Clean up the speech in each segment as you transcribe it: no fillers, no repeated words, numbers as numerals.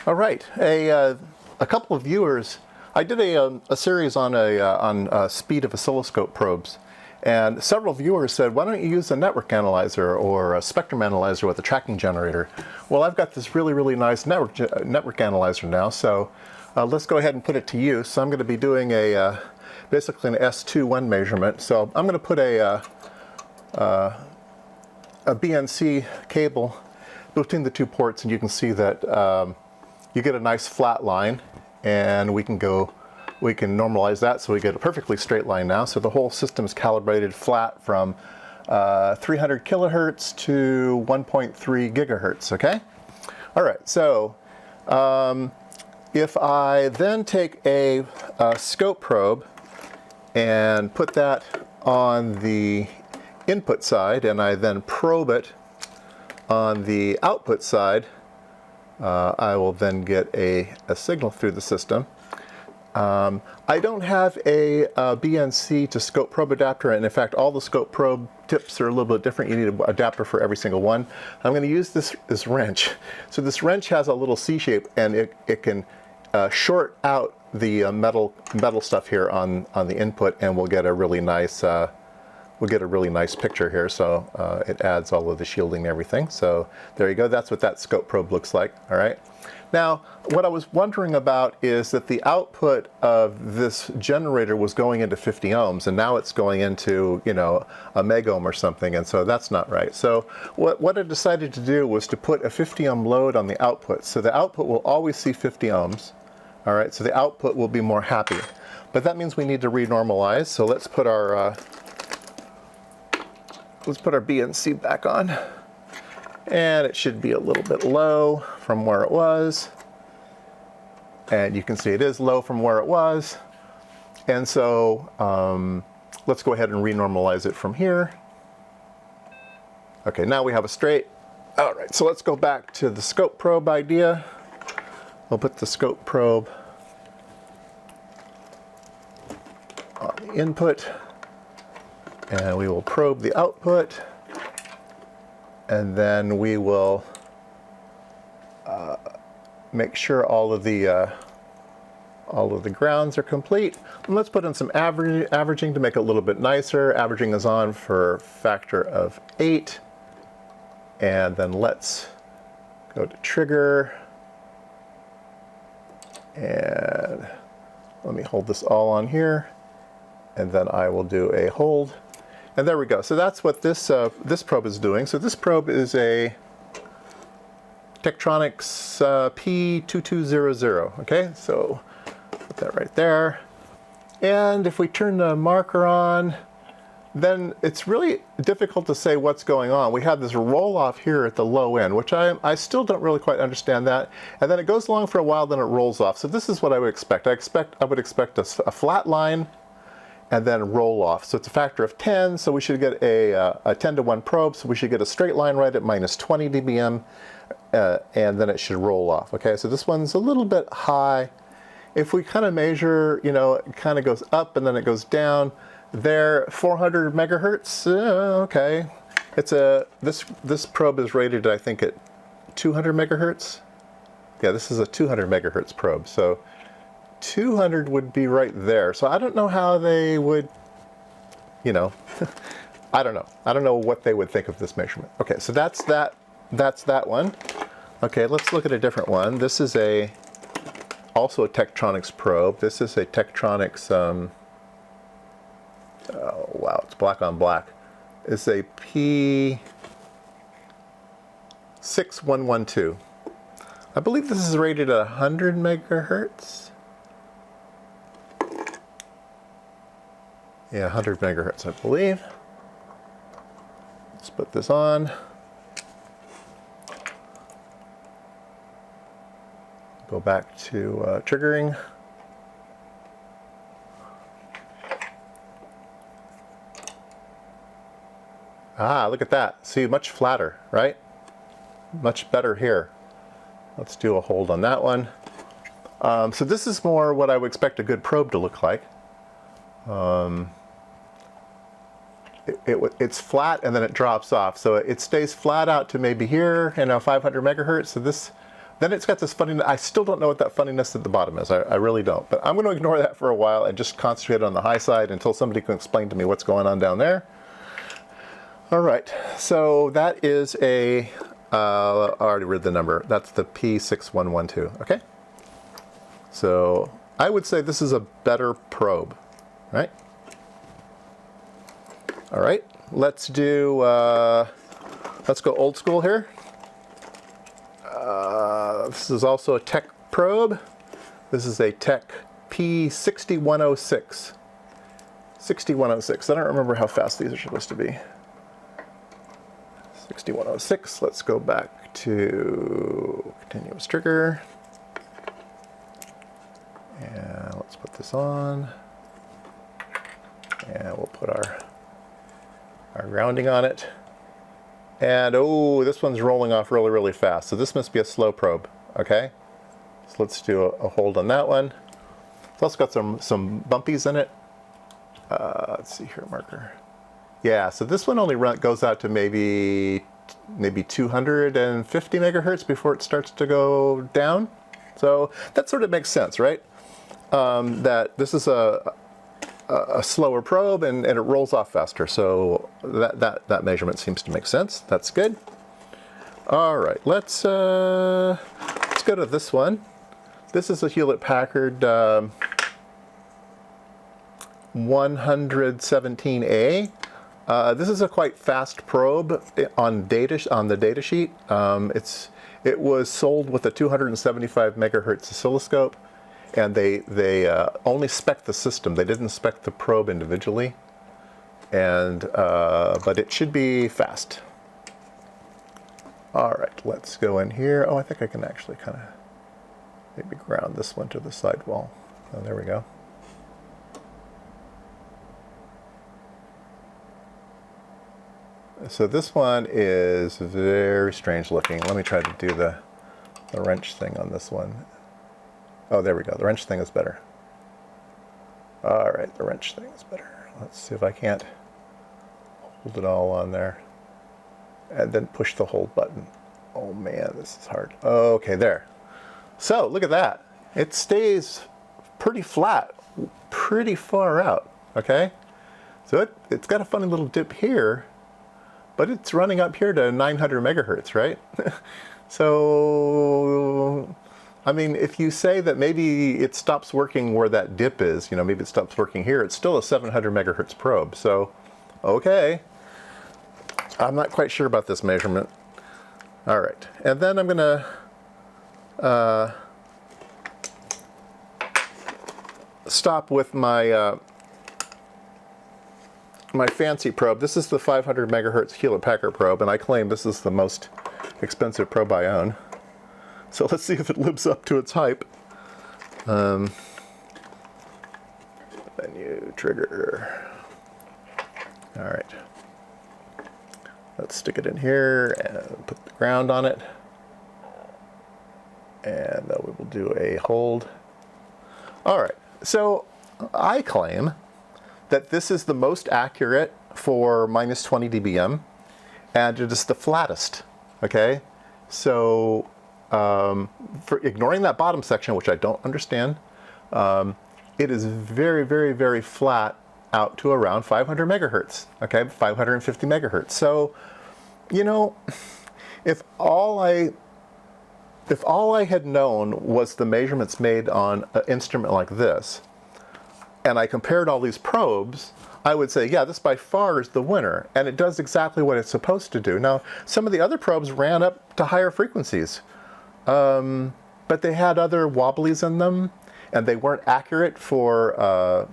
All right, a couple of viewers. I did a series on speed of oscilloscope probes, and several viewers said, "Why don't you use a network analyzer or a spectrum analyzer with a tracking generator?" Well, I've got this really nice network analyzer now, so let's go ahead and put it to use. So I'm going to be doing basically an S21 measurement. So I'm going to put a BNC cable between the two ports, and you can see that you get a nice flat line, and we can normalize that so we get a perfectly straight line now. So the whole system is calibrated flat from 300 kilohertz to 1.3 gigahertz, okay? All right, so if I then take a scope probe and put that on the input side, and I then probe it on the output side, I will then get a signal through the system. I don't have a BNC to scope probe adapter, and in fact all the scope probe tips are a little bit different. You need an adapter for every single one. I'm going to use this wrench. So this wrench has a little C shape, and it can short out the metal stuff here on the input, and we'll get a really nice picture here. So it adds all of the shielding and everything. So there you go. That's what that scope probe looks like. All right. Now, what I was wondering about is that the output of this generator was going into 50 ohms, and now it's going into, you know, a megohm or something, and so that's not right. So what I decided to do was to put a 50 ohm load on the output. So the output will always see 50 ohms. All right. So the output will be more happy. But that means we need to renormalize. So let's put our BNC back on, and it should be a little bit low from where it was, and you can see it is low from where it was, and so let's go ahead and renormalize it from here. Okay, now we have a straight. All right, so let's go back to the scope probe idea. We'll put the scope probe on the input, and we will probe the output, and then we will make sure all of the grounds are complete. And let's put in some averaging to make it a little bit nicer. Averaging is on for a factor of 8, and then let's go to trigger, and let me hold this all on here, and then I will do a hold. And there we go. So that's what this probe is doing. So this probe is a Tektronix P2200. Okay, so put that right there. And if we turn the marker on, then it's really difficult to say what's going on. We have this roll off here at the low end, which I still don't really quite understand that. And then it goes along for a while, then it rolls off. So this is what I would expect. I would expect a flat line and then roll off. So it's a factor of 10, so we should get a 10 to 1 probe, so we should get a straight line right at minus 20 dBm, and then it should roll off. Okay, so this one's a little bit high. If we kind of measure, you know, it kind of goes up and then it goes down. There, 400 megahertz, okay. It's this probe is rated, I think, at 200 megahertz. Yeah, this is a 200 megahertz probe, so 200 would be right there. So I don't know how they would, you know, I don't know. I don't know what they would think of this measurement. Okay, so that's that one. Okay, let's look at a different one. This is also a Tektronix probe. This is a Tektronix, oh wow, it's black on black. It's a P6112. I believe this is rated at 100 megahertz. Yeah, 100 megahertz, I believe. Let's put this on. Go back to triggering. Ah, look at that. See, much flatter, right? Much better here. Let's do a hold on that one. So this is more what I would expect a good probe to look like. It's flat and then it drops off. So it stays flat out to maybe here, 500 megahertz. So this then it's got this funniness. I still don't know what that funniness at the bottom is. I really don't. But I'm going to ignore that for a while and just concentrate on the high side until somebody can explain to me what's going on down there. All right, so that is a, I already read the number. That's the P6112, okay? So I would say this is a better probe, right? All right, let's do, let's go old school here. This is also a Tech probe. This is a Tech P6106. 6106. I don't remember how fast these are supposed to be. 6106. Let's go back to continuous trigger. And let's put this on. And we'll put our grounding on it. And oh, this one's rolling off really, really fast. So this must be a slow probe, okay? So let's do a hold on that one. It's also got some bumpies in it. Let's see here, marker. Yeah, so this one only goes out to maybe 250 megahertz before it starts to go down. So that sort of makes sense, right? That this is a slower probe and it rolls off faster. So that measurement seems to make sense. That's good. All right, let's go to this one. This is a Hewlett-Packard 117A. This is a quite fast probe on the data sheet. It was sold with a 275 megahertz oscilloscope, and they only spec'd the system. They didn't spec the probe individually, and but it should be fast. All right, let's go in here. Oh, I think I can actually kind of maybe ground this one to the sidewall. Oh, there we go. So this one is very strange looking. Let me try to do the wrench thing on this one. Oh, there we go. The wrench thing is better. All right, the wrench thing is better. Let's see if I can't hold it all on there. And then push the hold button. Oh man, this is hard. Okay, there. So look at that. It stays pretty flat, pretty far out, okay? So it's got a funny little dip here, but it's running up here to 900 megahertz, right? So, I mean, if you say that maybe it stops working where that dip is, you know, maybe it stops working here, it's still a 700 megahertz probe. So, okay. I'm not quite sure about this measurement. All right, and then I'm gonna stop with my my fancy probe. This is the 500 megahertz Hewlett-Packard probe, and I claim this is the most expensive probe I own. So let's see if it lives up to its hype. Menu trigger. All right. Let's stick it in here and put the ground on it. And then we will do a hold. All right, so I claim that this is the most accurate for minus 20 dBm, and it is the flattest, okay? So for ignoring that bottom section, which I don't understand, it is very, very, very flat out to around 500 megahertz, okay, 550 megahertz. So, you know, if all I had known was the measurements made on an instrument like this, and I compared all these probes, I would say, yeah, this by far is the winner, and it does exactly what it's supposed to do. Now, some of the other probes ran up to higher frequencies, but they had other wobblies in them, and they weren't accurate for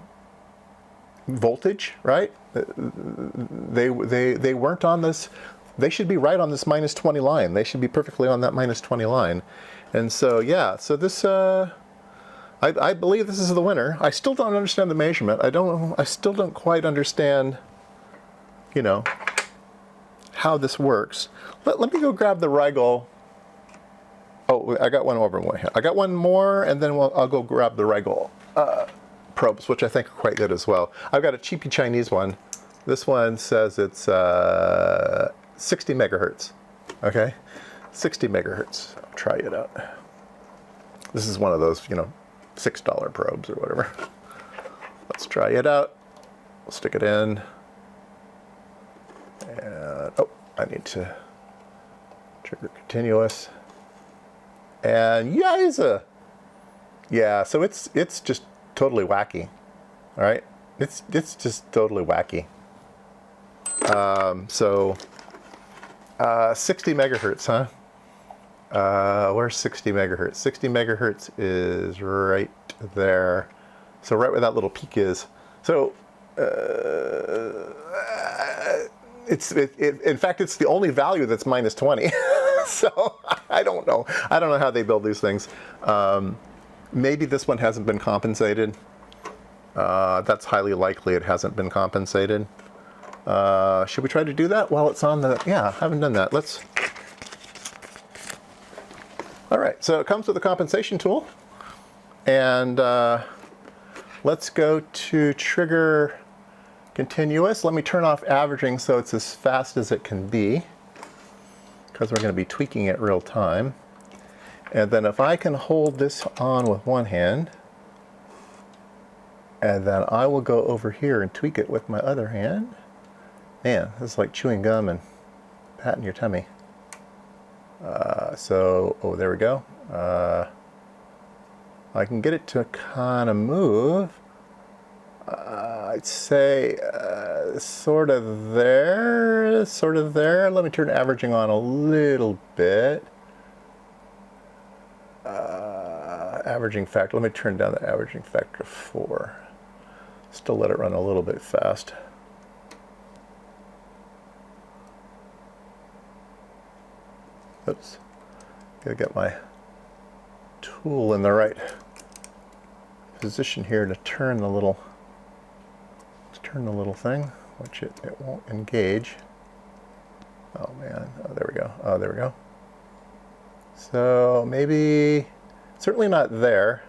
voltage, right? They weren't on this. They should be right on this minus 20 line. They should be perfectly on that minus 20 line. And so, yeah, so this, I believe this is the winner. I still don't understand the measurement. I still don't quite understand, you know, how this works. Let me go grab the Rigol. Oh, I got one over here. I got one more, and then I'll go grab the Rigol probes, which I think are quite good as well. I've got a cheapy Chinese one. This one says it's 60 megahertz, okay? 60 megahertz. I'll try it out. This is one of those, you know, $6 probes or whatever. Let's try it out. We'll stick it in. And, oh, I need to trigger continuous. And yeah, so it's just totally wacky. All right, it's just totally wacky. 60 megahertz, huh? Where's 60 megahertz? 60 megahertz is right there. So right where that little peak is. So in fact, it's the only value that's minus 20. So I don't know. I don't know how they build these things. Maybe this one hasn't been compensated. That's highly likely it hasn't been compensated. Should we try to do that while it's on the, yeah, I haven't done that. Let's, all right, so it comes with a compensation tool. And let's go to trigger continuous. Let me turn off averaging so it's as fast as it can be, because we're going to be tweaking it real time. And then if I can hold this on with one hand, and then I will go over here and tweak it with my other hand. Man, this is like chewing gum and patting your tummy. Oh, there we go. I can get it to kind of move. I'd say sort of there, sort of there. Let me turn averaging on a little bit. Averaging factor, let me turn down the averaging factor to 4. Still let it run a little bit fast. Oops, gotta get my tool in the right position here to turn the little thing, which it won't engage. Oh man, oh there we go, oh there we go. So maybe, certainly not there,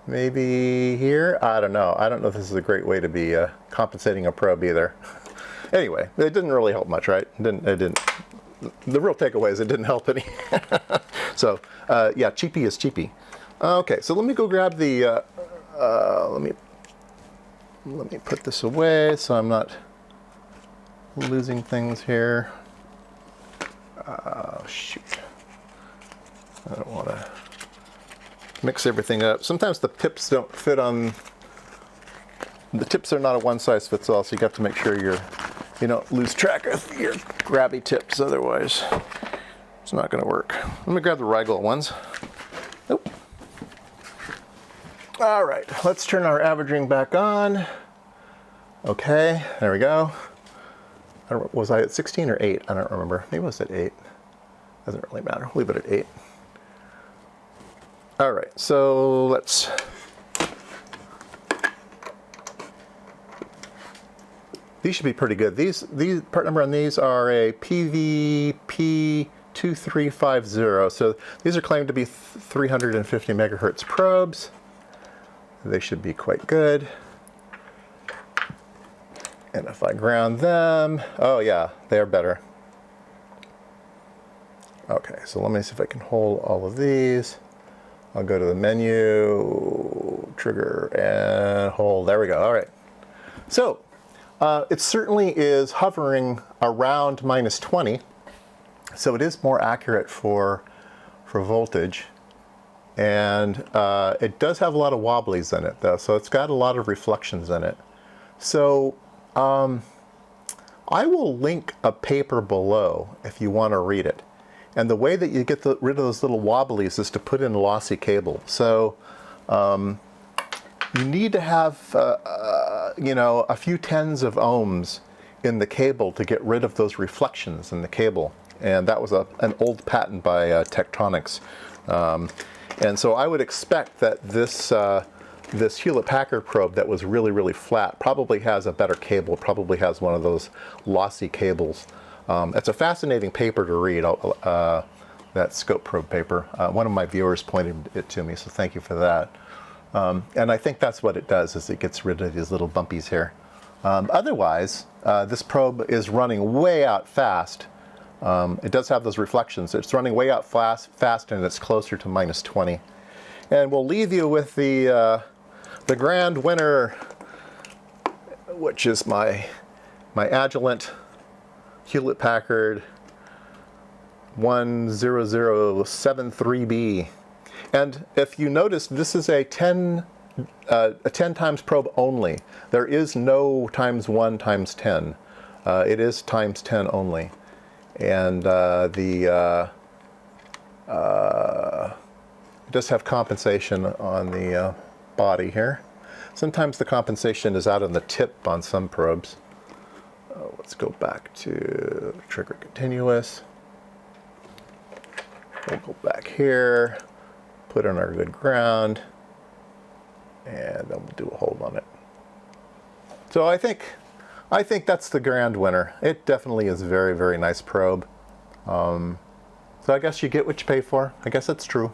maybe here, I don't know. I don't know if this is a great way to be compensating a probe either. Anyway, it didn't really help much, right? It didn't. The real takeaway is it didn't help any. So yeah, cheapy is cheapy. Okay, so let me go grab the, let me put this away so I'm not losing things here. Shoot. I don't want to mix everything up. Sometimes the tips don't fit on, the tips are not a one-size-fits-all, so you have to make sure you don't lose track of your grabby tips, otherwise it's not going to work. Let me grab the Rigel ones. Nope. All right, let's turn our averaging back on. Okay, there we go. Was I at 16 or 8? I don't remember. Maybe I was at 8. Doesn't really matter. Leave it at 8. All right, so let's these should be pretty good. These part number on these are a PVP2350. So these are claimed to be 350 megahertz probes. They should be quite good. And if I ground them, oh yeah, they're better. Okay, so let me see if I can hold all of these. I'll go to the menu, trigger, and hold. There we go. All right. So it certainly is hovering around minus 20. So it is more accurate for voltage. And it does have a lot of wobblies in it, though. So it's got a lot of reflections in it. So I will link a paper below if you want to read it. And the way that you get rid of those little wobblies is to put in lossy cable. So you need to have, a few tens of ohms in the cable to get rid of those reflections in the cable. And that was an old patent by Tektronix. And so I would expect that this Hewlett-Packard probe that was really, really flat probably has a better cable, probably has one of those lossy cables. It's a fascinating paper to read, that scope probe paper. One of my viewers pointed it to me, so thank you for that. And I think that's what it does, is it gets rid of these little bumpies here. Otherwise, this probe is running way out fast. It does have those reflections. It's running way out fast and it's closer to -20. And we'll leave you with the grand winner, which is my Agilent Hewlett-Packard 10073B. And if you notice, this is a 10 times probe only. There is no ×1 × 10. It is ×10 only. And it does have compensation on the body here. Sometimes the compensation is out on the tip on some probes. Let's go back to trigger continuous. We'll go back here, put in our good ground, and then we'll do a hold on it. So I think that's the grand winner. It definitely is a very, very nice probe. So I guess you get what you pay for. I guess that's true.